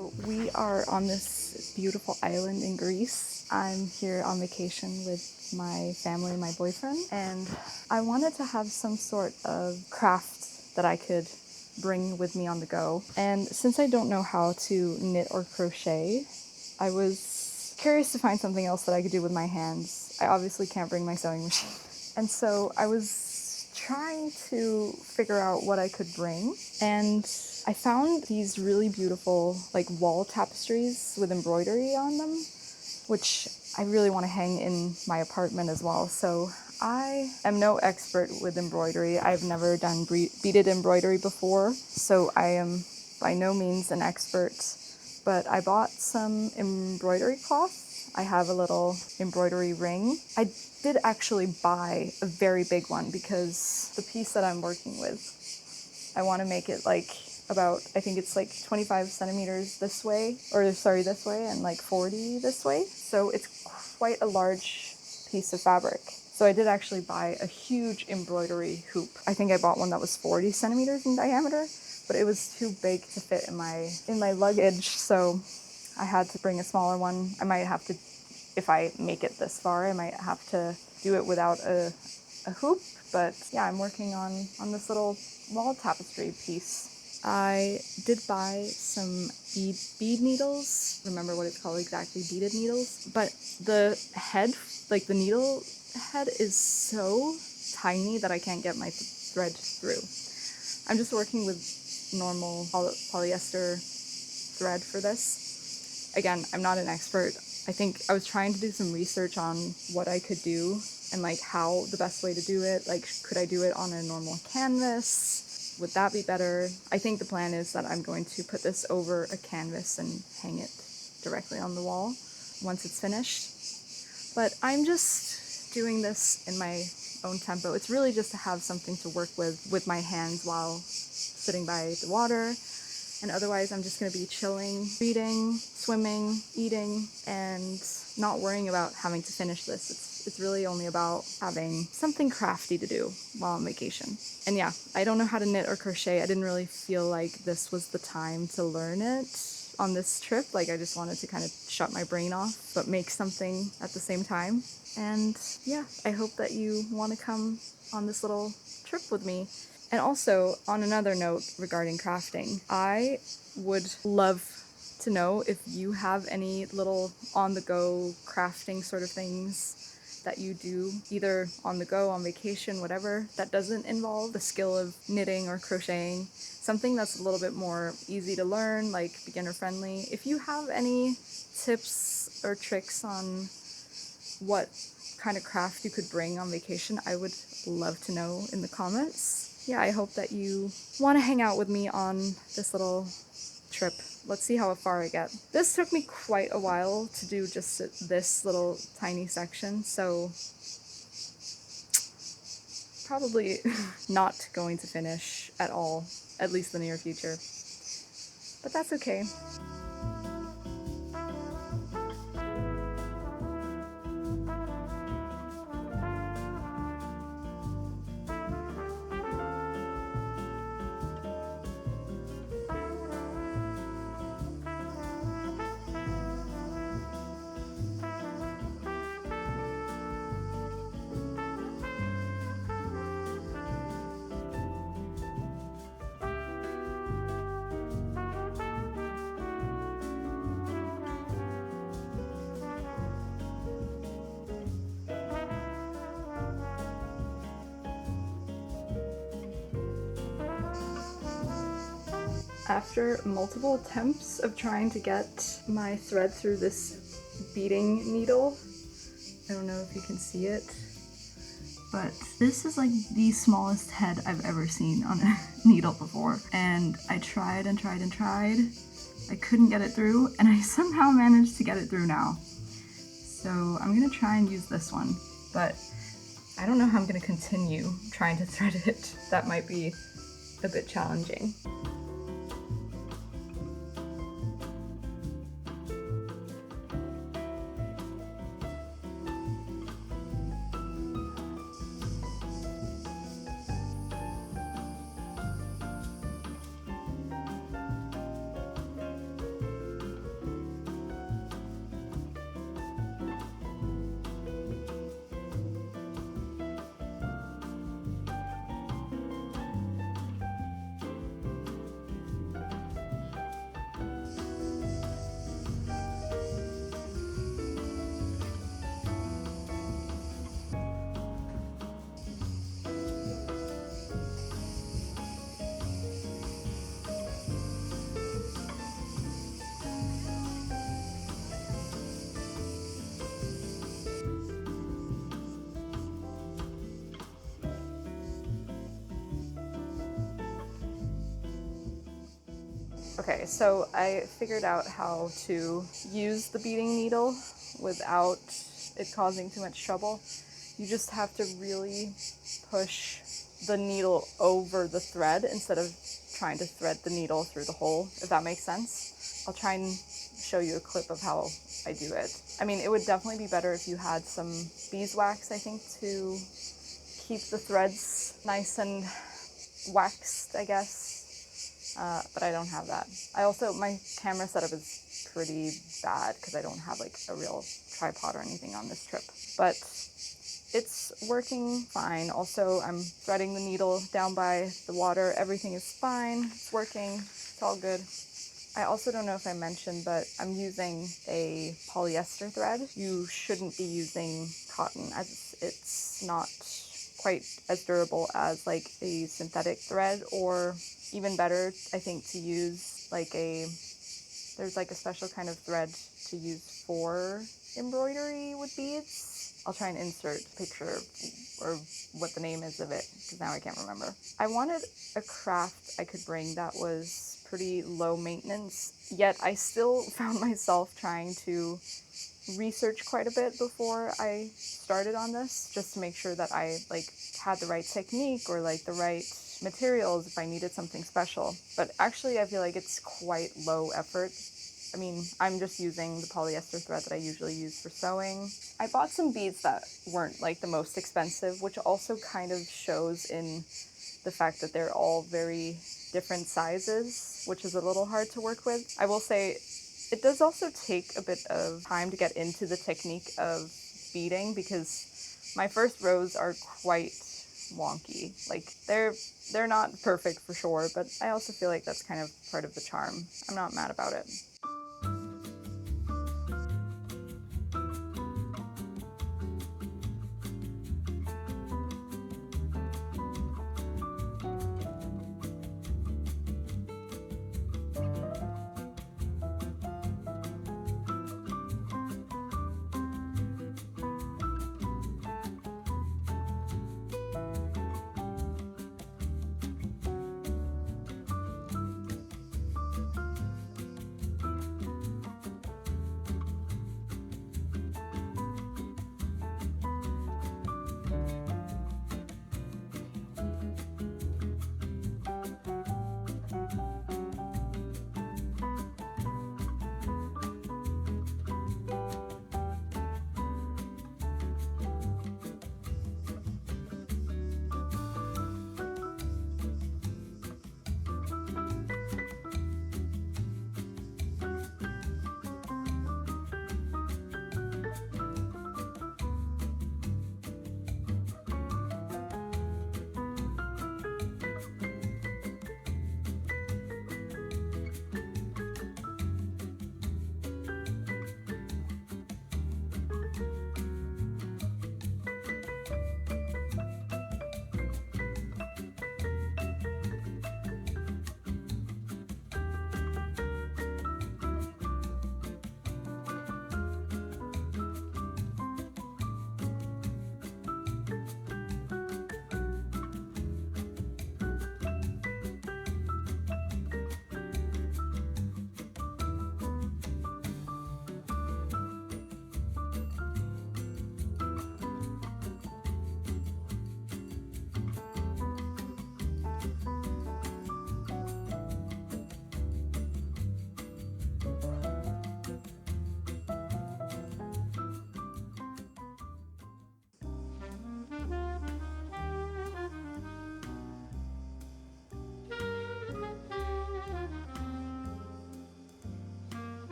So we are on this beautiful island in Greece. I'm here on vacation with my family and my boyfriend, and I wanted to have some sort of craft that I could bring with me on the go. And since I don't know how to knit or crochet, I was curious to find something else that I could do with my hands. I obviously can't bring my sewing machine. And so I was trying to figure out what I could bring, and I found these really beautiful like wall tapestries with embroidery on them, which I really want to hang in my apartment as well. So I am no expert with embroidery. I've never done beaded embroidery before, so I am by no means an expert, but I bought some embroidery cloth. I have a little embroidery ring. I did actually buy a very big one because the piece that I'm working with, I want to make it like about, I think it's like 25 centimeters this way, this way, and like 40 this way. So it's quite a large piece of fabric. So I did actually buy a huge embroidery hoop. I think I bought one that was 40 centimeters in diameter, but it was too big to fit in my luggage. So I had to bring a smaller one. I might have to, if I make it this far, I might have to do it without a hoop. But yeah, I'm working on this little wall tapestry piece. I did buy some bead needles. Remember what it's called exactly, beaded needles. But the head, like the needle head, is so tiny that I can't get my thread through. I'm just working with normal polyester thread for this. Again, I'm not an expert. I think I was trying to do some research on what I could do and like how the best way to do it. Like, could I do it on a normal canvas? Would that be better? I think the plan is that I'm going to put this over a canvas and hang it directly on the wall once it's finished. But I'm just doing this in my own tempo. It's really just to have something to work with my hands while sitting by the water. And otherwise, I'm just going to be chilling, reading, swimming, eating, and not worrying about having to finish this. It's really only about having something crafty to do while on vacation. And yeah, I don't know how to knit or crochet. I didn't really feel like this was the time to learn it on this trip. Like, I just wanted to kind of shut my brain off, but make something at the same time. And yeah, I hope that you want to come on this little trip with me. And also, on another note regarding crafting, I would love to know if you have any little on-the-go crafting sort of things that you do, either on the go, on vacation, whatever, that doesn't involve the skill of knitting or crocheting. Something that's a little bit more easy to learn, like beginner-friendly. If you have any tips or tricks on what kind of craft you could bring on vacation, I would love to know in the comments. Yeah, I hope that you want to hang out with me on this little trip. Let's see how far I get. This took me quite a while to do just this little tiny section, so probably not going to finish at all, at least in the near future. But that's okay. After multiple attempts of trying to get my thread through this beading needle, I don't know if you can see it, but this is like the smallest head I've ever seen on a needle before. And I tried and tried and tried. I couldn't get it through, and I somehow managed to get it through now. So I'm gonna try and use this one, but I don't know how I'm gonna continue trying to thread it. That might be a bit challenging. Okay, so I figured out how to use the beading needle without it causing too much trouble. You just have to really push the needle over the thread instead of trying to thread the needle through the hole, if that makes sense. I'll try and show you a clip of how I do it. I mean, it would definitely be better if you had some beeswax, I think, to keep the threads nice and waxed, I guess. But I don't have that. My camera setup is pretty bad because I don't have like a real tripod or anything on this trip. But it's working fine. Also, I'm threading the needle down by the water. Everything is fine. It's working. It's all good. I also don't know if I mentioned, but I'm using a polyester thread. You shouldn't be using cotton as it's not quite as durable as like a synthetic thread, or even better, I think, to use there's like a special kind of thread to use for embroidery with beads. I'll try and insert a picture or what the name is of it, because now I can't remember. I wanted a craft I could bring that was pretty low maintenance, yet I still found myself trying to research quite a bit before I started on this, just to make sure that I had the right technique or the right materials if I needed something special. But actually I feel like it's quite low effort. I mean, I'm just using the polyester thread that I usually use for sewing. I bought some beads that weren't the most expensive, which also kind of shows in the fact that they're all very different sizes, which is a little hard to work with. I will say it does also take a bit of time to get into the technique of beading, because my first rows are quite wonky. They're not perfect for sure, but I also feel like that's kind of part of the charm. I'm not mad about it.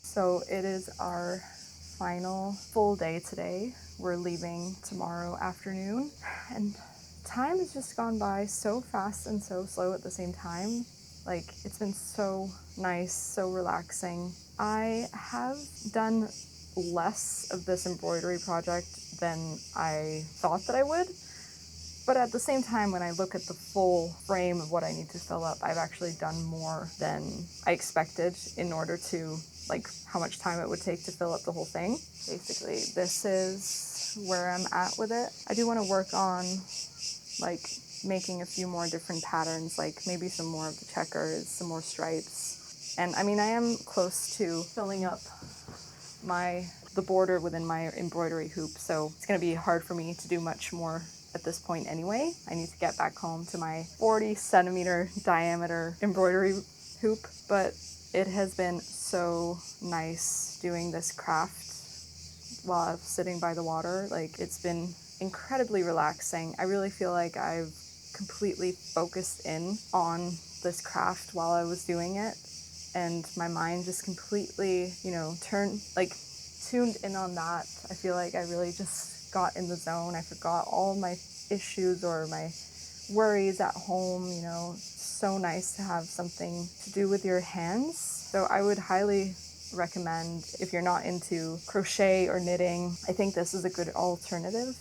So it is our final full day today. We're leaving tomorrow afternoon, and time has just gone by so fast and so slow at the same time. Like, it's been so nice, so relaxing. I have done less of this embroidery project than I thought that I would. But at the same time, when I look at the full frame of what I need to fill up, I've actually done more than I expected in order to, like, how much time it would take to fill up the whole thing. Basically, this is where I'm at with it. I do want to work on, like, making a few more different patterns, like maybe some more of the checkers, some more stripes. And I mean, I am close to filling up the border within my embroidery hoop, so it's going to be hard for me to do much more at this point anyway. I need to get back home to my 40 centimeter diameter embroidery hoop, but it has been so nice doing this craft while sitting by the water. Like, it's been incredibly relaxing. I really feel like I've completely focused in on this craft while I was doing it, and my mind just completely, tuned in on that. I feel like I really just got in the zone. I forgot all my issues or my worries at home. So nice to have something to do with your hands. So I would highly recommend, if you're not into crochet or knitting, I think this is a good alternative.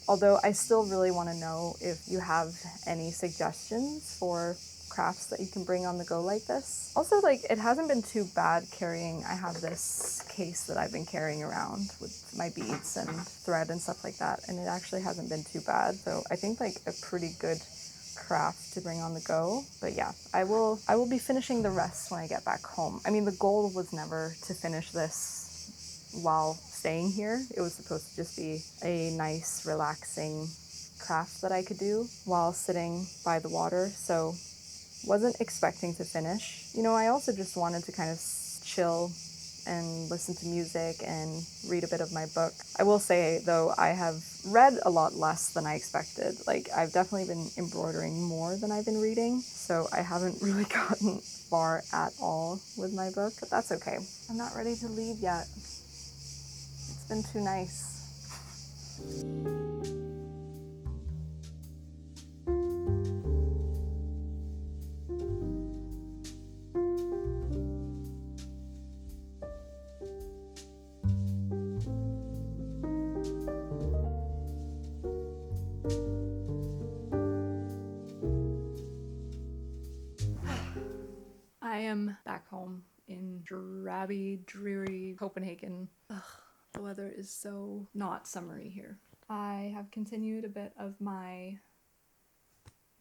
Although I still really want to know if you have any suggestions for crafts that you can bring on the go like this. Also, like, it hasn't been too bad carrying. I have this case that I've been carrying around with my beads and thread and stuff like that, and it actually hasn't been too bad. So I think, like, a pretty good craft to bring on the go. But yeah, I will be finishing the rest when I get back home. I mean, the goal was never to finish this while staying here. It was supposed to just be a nice, relaxing craft that I could do while sitting by the water. So wasn't expecting to finish. I also just wanted to kind of chill and listen to music and read a bit of my book. I will say, though, I have read a lot less than I expected. Like, I've definitely been embroidering more than I've been reading, so I haven't really gotten far at all with my book, but that's okay. I'm not ready to leave yet. It's been too nice. I am back home in drabby, dreary Copenhagen. Ugh, the weather is so not summery here. I have continued a bit of my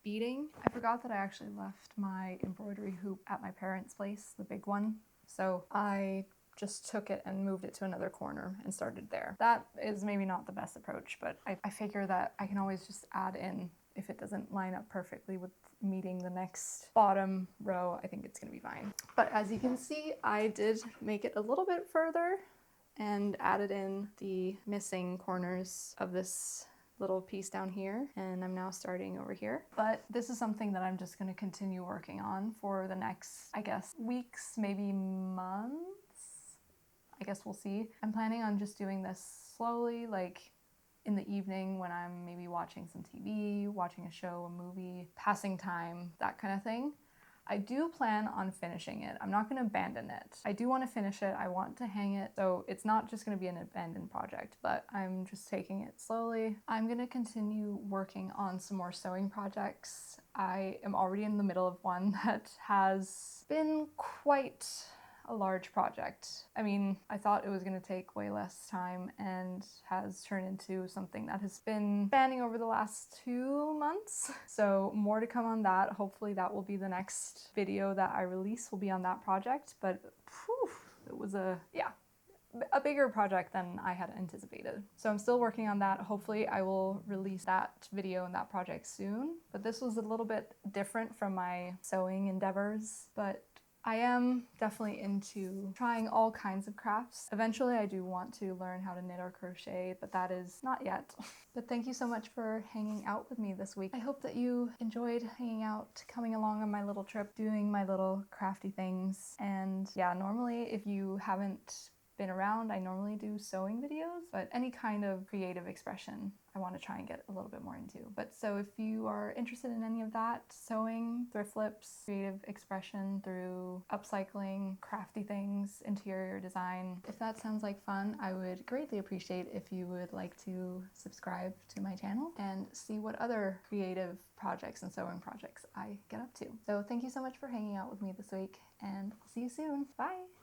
beading. I forgot that I actually left my embroidery hoop at my parents' place, the big one. So I just took it and moved it to another corner and started there. That is maybe not the best approach, but I figure that I can always just add in if it doesn't line up perfectly with meeting the next bottom row. I think it's gonna be fine. But as you can see, I did make it a little bit further and added in the missing corners of this little piece down here, and I'm now starting over here. But this is something that I'm just going to continue working on for the next, I guess, weeks, maybe months. I guess we'll see. I'm planning on just doing this slowly, like in the evening when I'm maybe watching some TV, watching a show, a movie, passing time, that kind of thing. I do plan on finishing it. I'm not going to abandon it. I do want to finish it. I want to hang it. So it's not just going to be an abandoned project, but I'm just taking it slowly. I'm going to continue working on some more sewing projects. I am already in the middle of one that has been quite a large project. I mean, I thought it was going to take way less time and has turned into something that has been spanning over the last 2 months. So more to come on that. Hopefully that will be the next video that I release will be on that project. But whew, it was a bigger project than I had anticipated. So I'm still working on that. Hopefully I will release that video and that project soon. But this was a little bit different from my sewing endeavors, but I am definitely into trying all kinds of crafts. Eventually I do want to learn how to knit or crochet, but that is not yet. But thank you so much for hanging out with me this week. I hope that you enjoyed hanging out, coming along on my little trip, doing my little crafty things. And yeah, normally if you haven't been around, I normally do sewing videos, but any kind of creative expression I want to try and get a little bit more into. But so if you are interested in any of that, sewing, thrift flips, creative expression through upcycling, crafty things, interior design, if that sounds like fun, I would greatly appreciate if you would like to subscribe to my channel and see what other creative projects and sewing projects I get up to. So thank you so much for hanging out with me this week, and I'll see you soon. Bye!